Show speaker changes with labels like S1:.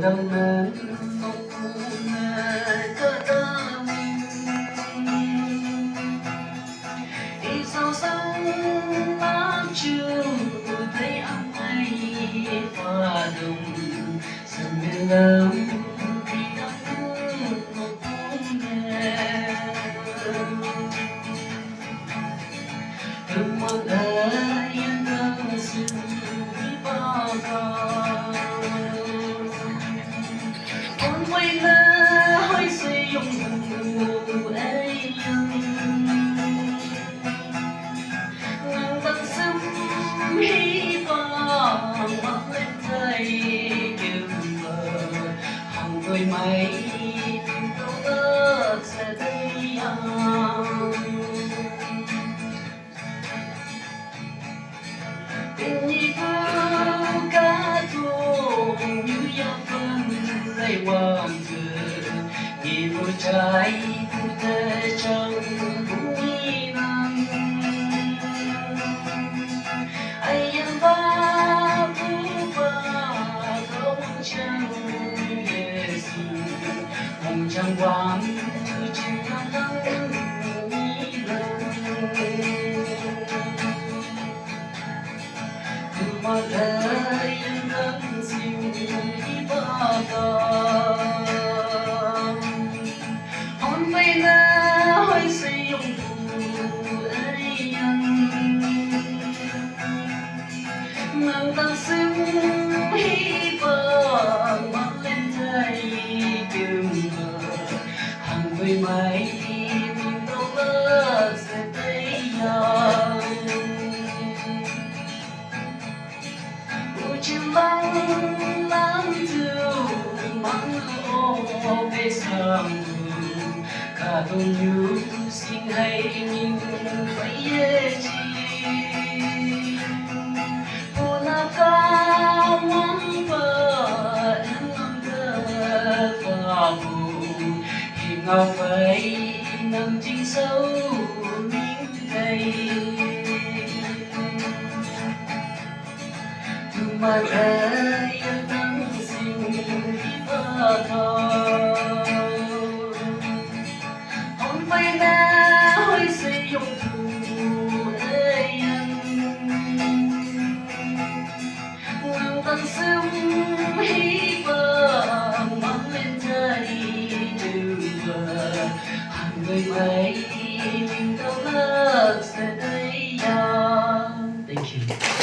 S1: đâm lớn cơ ta mình đi sâu sắc lắm chưa thấy ấm hay pha đồng dần bên lắm thì đắm một cung nghe đừng một ai yên tâm sự bao con con quay lơ hỡi xây dùng ấy ngang tận sớm hy vọng mắt lên thấy kêu mờ hàng đôi mây tìm đâu đó sẽ thấy tình như cá tuồng như gió phân dây hoàng tử nhị vô trái vô thể trong vui nắng ai em ba vu vơ không chẳng Giêsu mong chẳng quang thứ trên nắng nghĩ lần một đời yên tâm dịu đi bao con hôn vây na hối xây dùng ấy mang tăng sức hy vọng mắt lên thấy kêu mờ hàng với mây mình đâu lỡ sẽ thấy nhau chim băng lắm thương mắng ô về sớm cả đông như xin hay mình phải dễ chi cô na ca mong vợ em nằm thơ vào thì ngọc phải nằm chính sâu miếng cây mà đời yên tâm xin đi vợ thôi hôn vây na hối xây dùng thù ơi anh ngang tận sớm hy vọng mắt lên thấy đường vợ hàng người mấy mình đâu lỡ sẽ thấy nhau. Thank you.